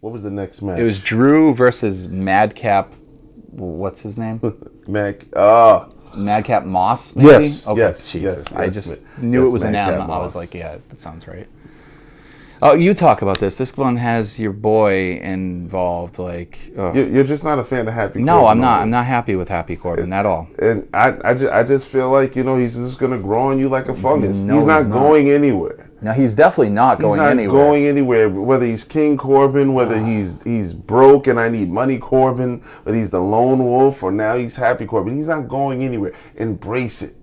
What was the next match? It was Drew versus Madcap. What's his name? Madcap Moss, maybe? Yes. Okay, Yes. Jesus. Yes. I just knew it was an Madcap M. I was Moss. like, yeah, that sounds right. Oh, you talk about this. This one has your boy involved. Like, You're just not a fan of Happy. no, Corbin, I'm not. are I'm you? not happy with Happy Corbin at all. And I just feel like he's just gonna grow on you like a fungus. No, he's not he's not. going anywhere. Now he's definitely not He's going not anywhere. going anywhere. Whether he's King Corbin, whether he's broke and I need money Corbin, whether he's the lone wolf or now he's Happy Corbin. He's not going anywhere. Embrace it.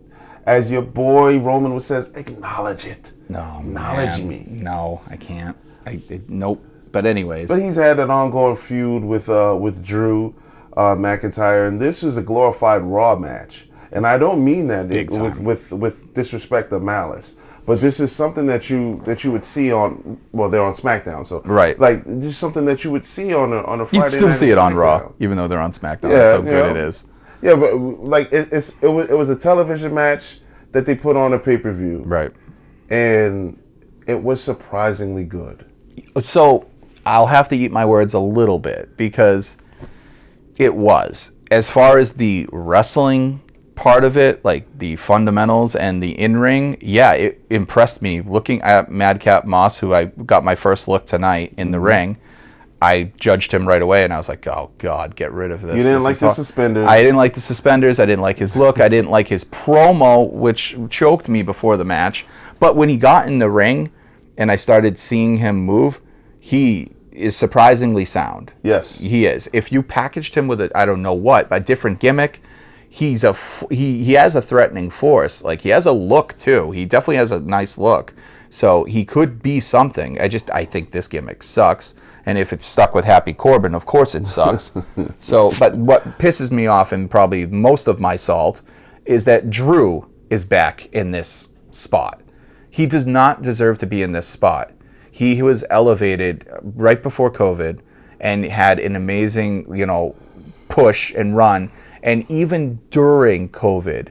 As your boy Roman says, acknowledge it. No, Acknowledge man. me. No, I can't. Nope. But anyways. But he's had an ongoing feud with Drew McIntyre, and this is a glorified Raw match. And I don't mean that with disrespect or malice, but this is something that you would see on, well, they're on SmackDown, so right, like just something that you would see on a Friday. You'd still night see it on SmackDown. Raw, even though they're on SmackDown. That's how good it is. Yeah, but like it was a television match that they put on a pay-per-view, right? And it was surprisingly good. So I'll have to eat my words a little bit because it was, as far as the wrestling part of it, like the fundamentals and the in-ring, yeah, it impressed me. Looking at Madcap Moss, who I got my first look tonight in the ring, I judged him right away, and I was like, oh, God, get rid of this. You didn't like the suspenders. I didn't like the suspenders. I didn't like his look. I didn't like his promo, which choked me before the match. But when he got in the ring and I started seeing him move, he is surprisingly sound. Yes. He is. If you packaged him with I don't know what, a different gimmick, he has a threatening force. Like, he has a look, too. He definitely has a nice look. So he could be something. I think this gimmick sucks. And if it's stuck with Happy Corbin, of course it sucks. But what pisses me off, and probably most of my salt, is that Drew is back in this spot. He does not deserve to be in this spot. He was elevated right before COVID and had an amazing, push and run. And even during COVID,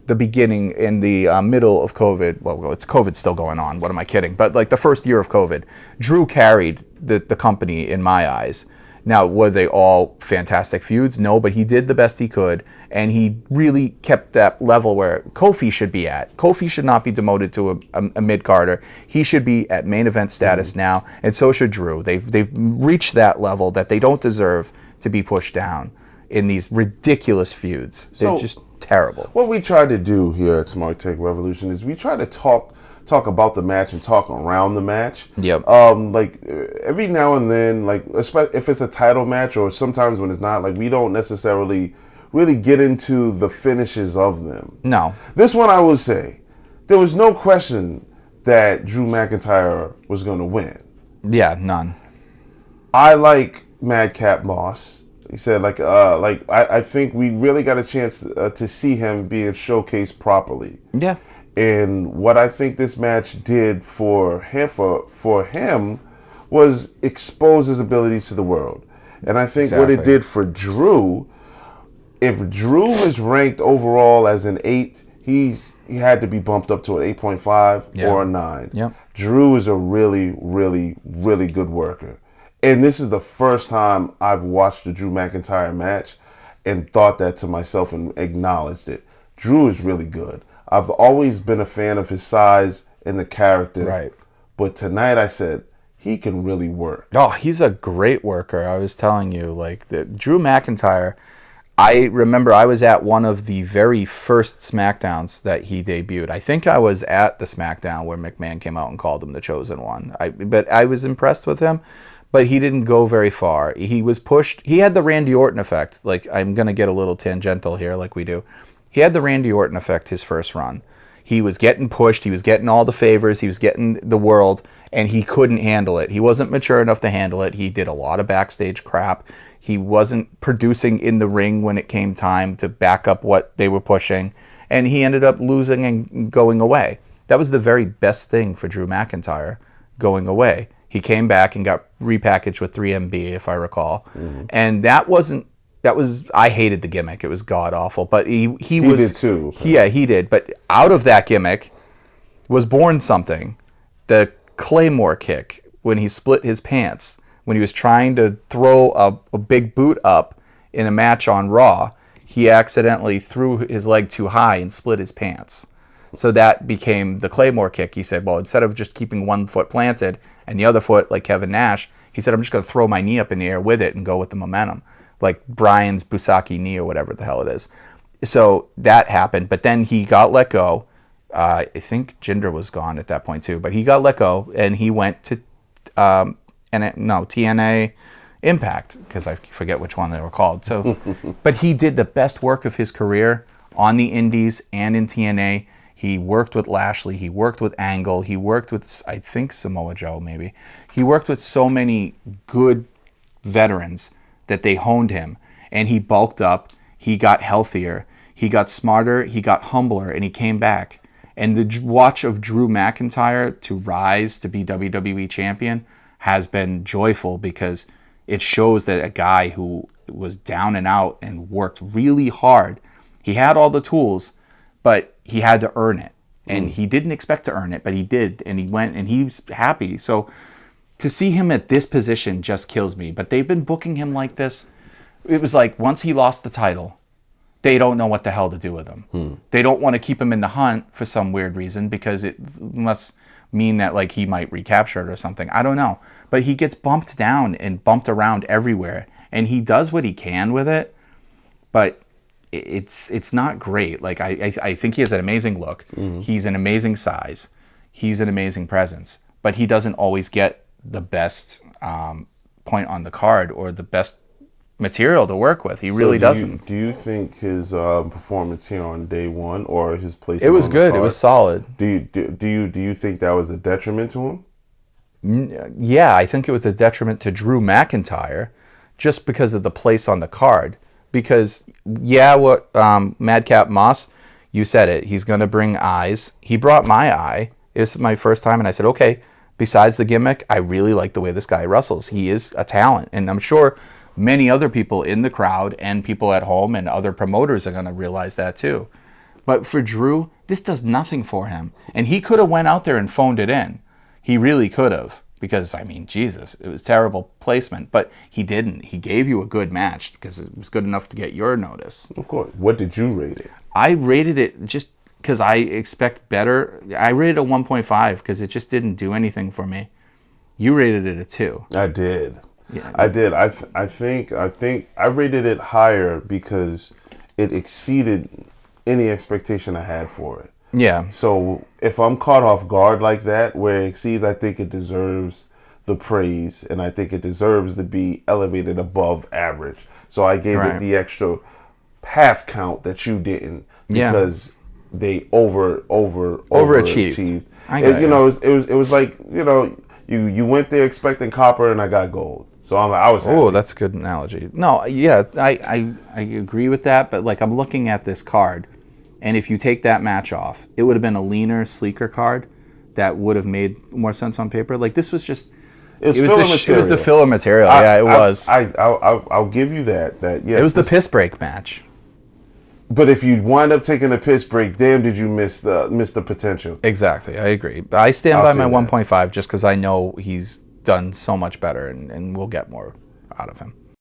the beginning and the middle of COVID, well, it's COVID still going on. What am I kidding? But like the first year of COVID, Drew carried the company in my eyes. Now, were they all fantastic feuds? No, but he did the best he could, and he really kept that level where Kofi should be at. Kofi should not be demoted to a mid-carder. He should be at main event status now, and so should Drew. They've reached that level that they don't deserve to be pushed down in these ridiculous feuds. They're just terrible. What we try to do here at Smart Take Revolution is we try to talk about the match and talk around the match. Yep. Like every now and then, like especially if it's a title match or sometimes when it's not, like we don't necessarily really get into the finishes of them. No. This one I will say, there was no question that Drew McIntyre was going to win. Yeah, none. I like Madcap Moss. He said, I think we really got a chance to see him being showcased properly. Yeah. And what I think this match did for him was expose his abilities to the world. And I think what it did for Drew, if Drew is ranked overall as an 8, he had to be bumped up to an 8.5 or a 9. Yep. Drew is a really, really, really good worker. And this is the first time I've watched the Drew McIntyre match and thought that to myself and acknowledged it. Drew is really good. I've always been a fan of his size and the character. Right. But tonight I said, he can really work. Oh, he's a great worker. I was telling you, Drew McIntyre, I remember I was at one of the very first SmackDowns that he debuted. I think I was at the SmackDown where McMahon came out and called him the Chosen One. But I was impressed with him. But he didn't go very far. He was pushed. He had the Randy Orton effect. Like, I'm going to get a little tangential here like we do. He had the Randy Orton effect his first run. He was getting pushed. He was getting all the favors. He was getting the world, and he couldn't handle it. He wasn't mature enough to handle it. He did a lot of backstage crap. He wasn't producing in the ring when it came time to back up what they were pushing, and he ended up losing and going away. That was the very best thing for Drew McIntyre, going away. He came back and got repackaged with 3MB, if I recall. Mm-hmm. And I hated the gimmick. It was god-awful. But he was... did too. Yeah, he did. But out of that gimmick was born something. The Claymore kick, when he split his pants, when he was trying to throw a big boot up in a match on Raw, he accidentally threw his leg too high and split his pants. So that became the Claymore kick. He said, well, instead of just keeping one foot planted and the other foot like Kevin Nash, he said, I'm just going to throw my knee up in the air with it and go with the momentum, like Brian's Busaki knee or whatever the hell it is. So that happened, but then he got let go. I think Jinder was gone at that point too, but he got let go and he went to TNA Impact, because I forget which one they were called. So, but he did the best work of his career on the Indies and in TNA. He worked with Lashley. He worked with Angle. He worked with, I think, Samoa Joe, maybe. He worked with so many good veterans that they honed him. And he bulked up. He got healthier. He got smarter. He got humbler. And he came back. And the watch of Drew McIntyre to rise to be WWE champion has been joyful, because it shows that a guy who was down and out and worked really hard, he had all the tools, but he had to earn it. And he didn't expect to earn it, but he did. And he went and he was happy. So to see him at this position just kills me. But they've been booking him like this. It was like once he lost the title, they don't know what the hell to do with him. They don't want to keep him in the hunt for some weird reason, because it must mean that like he might recapture it or something. I don't know. But he gets bumped down and bumped around everywhere. And he does what he can with it. But it's not great. Like I think he has an amazing look. He's an amazing size. He's an amazing presence. But he doesn't always get the best point on the card or the best material to work with. He really doesn't. Do you think his performance here on day one, or his place? It was good. It was solid. Do you think that was a detriment to him? Yeah, I think it was a detriment to Drew McIntyre, just because of the place on the card. Because what Madcap Moss, you said it. He's going to bring eyes. He brought my eye. It was my first time, and I said, okay. Besides the gimmick, I really like the way this guy wrestles. He is a talent, and I'm sure many other people in the crowd and people at home and other promoters are going to realize that too. But for Drew, this does nothing for him. And he could have went out there and phoned it in. He really could have. Because, I mean, Jesus, it was terrible placement. But he didn't. He gave you a good match because it was good enough to get your notice. Of course. What did you rate it? I rated it just because I expect better. I rated it a 1.5 because it just didn't do anything for me. You rated it a 2. I did. Yeah. I did. I think I rated it higher because it exceeded any expectation I had for it. Yeah. So if I'm caught off guard like that, where it exceeds, I think it deserves the praise, and I think it deserves to be elevated above average. So I gave it the extra half count that you didn't, because they overachieved. It was like, you went there expecting copper, and I got gold. So I was happy. Oh, that's a good analogy. No, yeah, I agree with that, but like I'm looking at this card, and if you take that match off, it would have been a leaner, sleeker card that would have made more sense on paper. Like this was just it was the filler material. It was. I'll give you that. Yes, it was the piss break match. But if you wind up taking a piss break, damn, did you miss the potential? Exactly, I agree. But I stand by my 1.5 just because I know he's done so much better, and we'll get more out of him.